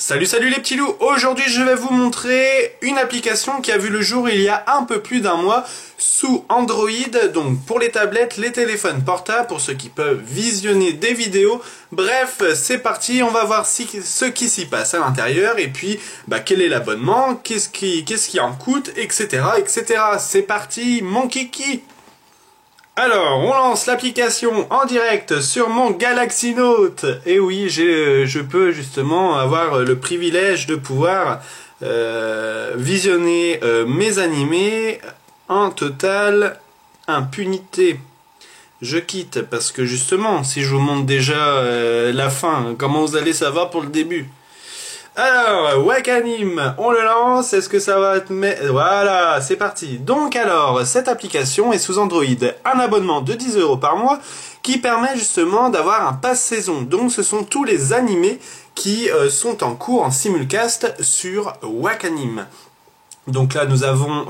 Salut les petits loups. Aujourd'hui je vais vous montrer une application qui a vu le jour il y a un peu plus d'un mois sous Android, donc pour les tablettes, les téléphones portables, pour ceux qui peuvent visionner des vidéos. Bref, c'est parti, on va voir ce qui s'y passe à l'intérieur et puis quel est l'abonnement, qu'est-ce qui en coûte, etc. etc. C'est parti mon kiki. Alors, on lance l'application en direct sur mon Galaxy Note. Et oui, je peux justement avoir le privilège de pouvoir visionner mes animés en totale impunité. Je quitte parce que justement, si je vous montre déjà la fin, comment vous allez savoir pour le début? Alors, Wakanim, on le lance, est-ce que ça va être... Voilà, c'est parti. Donc alors, cette application est sous Android, un abonnement de 10 € par mois qui permet justement d'avoir un pass saison. Donc ce sont tous les animés qui sont en cours en simulcast sur Wakanim. Donc là nous avons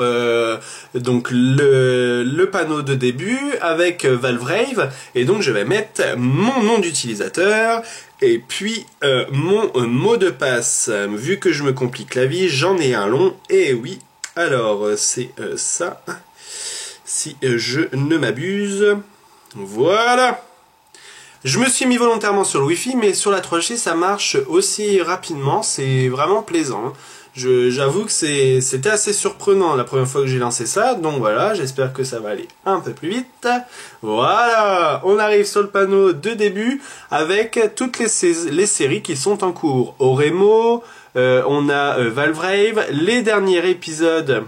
donc le panneau de début avec Valvrave et donc je vais mettre mon nom d'utilisateur et puis mon mot de passe. Vu que je me complique la vie, j'en ai un long et oui, alors c'est ça, si je ne m'abuse, voilà. Je me suis mis volontairement sur le Wi-Fi, mais sur la 3G ça marche aussi rapidement, c'est vraiment plaisant. J'avoue que c'était assez surprenant la première fois que j'ai lancé ça, donc voilà, j'espère que ça va aller un peu plus vite. Voilà, on arrive sur le panneau de début avec toutes les séries qui sont en cours. Oremo, on a Valvrave, les derniers épisodes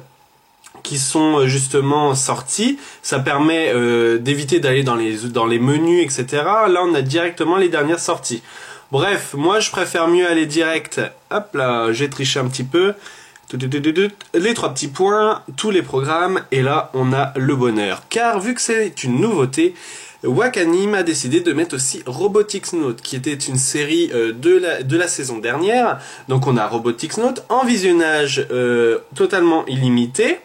qui sont justement sortis, ça permet d'éviter d'aller dans les menus, etc. Là on a directement les dernières sorties. Bref, moi je préfère mieux aller direct, hop là, j'ai triché un petit peu, les 3 petits points, tous les programmes, et là on a le bonheur. Car vu que c'est une nouveauté, Wakanim a décidé de mettre aussi Robotics Note, qui était une série de la saison dernière. Donc on a Robotics Note en visionnage totalement illimité,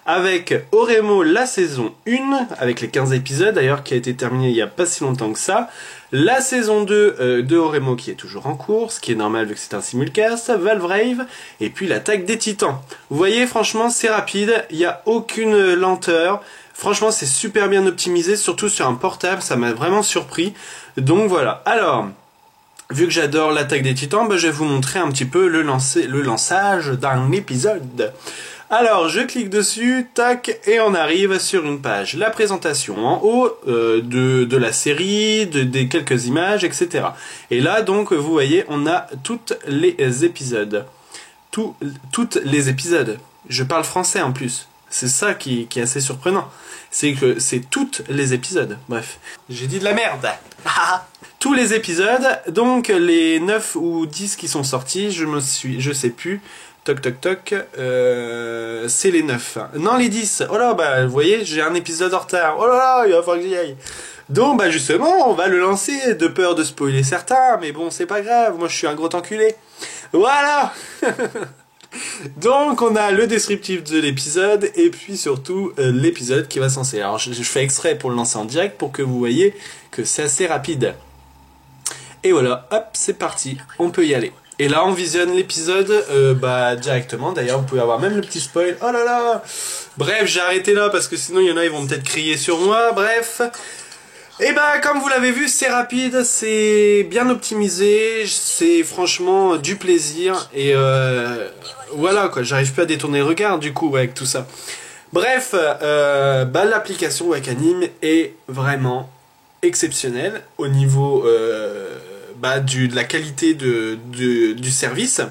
avec Oremo la saison 1, avec les 15 épisodes d'ailleurs, qui a été terminée il n'y a pas si longtemps que ça. La saison 2 de Oremo qui est toujours en cours, ce qui est normal vu que c'est un simulcast, Valvrave, et puis l'attaque des titans. Vous voyez, franchement c'est rapide, il n'y a aucune lenteur, franchement c'est super bien optimisé, surtout sur un portable, ça m'a vraiment surpris. Donc voilà, alors... Vu que j'adore l'attaque des titans, je vais vous montrer un petit peu le lançage d'un épisode. Alors, je clique dessus, tac, et on arrive sur une page. La présentation en haut de la série, des quelques images, etc. Et là, donc, vous voyez, on a toutes les épisodes. Toutes les épisodes. Je parle français en plus. C'est ça qui est assez surprenant. C'est que c'est toutes les épisodes. Bref, j'ai dit de la merde. Tous les épisodes, donc les 9 ou 10 qui sont sortis, je sais plus. Toc toc toc, c'est les 9. Non, les 10. Oh là, vous voyez, j'ai un épisode en retard. Oh là là, il va falloir que j'y aille. Donc, justement, on va le lancer, de peur de spoiler certains, mais bon, c'est pas grave, moi je suis un gros enculé. Voilà. Donc, on a le descriptif de l'épisode, et puis surtout, l'épisode qui va s'enseigner. Alors, je fais exprès pour le lancer en direct, pour que vous voyez que c'est assez rapide. Et voilà, hop, c'est parti, on peut y aller. Et là, on visionne l'épisode directement. D'ailleurs, vous pouvez avoir même le petit spoil. Oh là là. Bref, j'ai arrêté là parce que sinon, il y en a, ils vont peut-être crier sur moi. Bref. Et comme vous l'avez vu, c'est rapide, c'est bien optimisé. C'est franchement du plaisir. Et voilà, quoi. J'arrive plus à détourner le regard, du coup, avec tout ça. Bref, l'application Wakanim est vraiment exceptionnelle au niveau... de la qualité du service.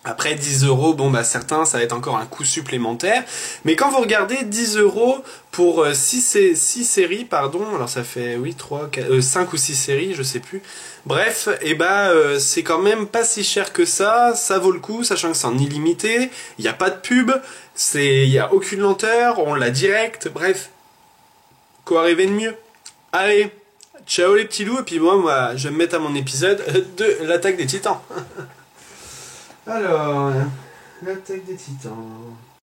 Après 10 €, certains ça va être encore un coût supplémentaire, mais quand vous regardez 10 € pour 6 séries, alors ça fait 5 ou 6 séries, je sais plus. Bref, c'est quand même pas si cher que ça vaut le coup, sachant que c'est en illimité, il n'y a pas de pub, il n'y a aucune lenteur, on l'a direct, bref. Quoi rêver de mieux? Allez, ciao les petits loups, et puis moi je vais me mettre à mon épisode de l'attaque des titans. Alors, l'attaque des titans...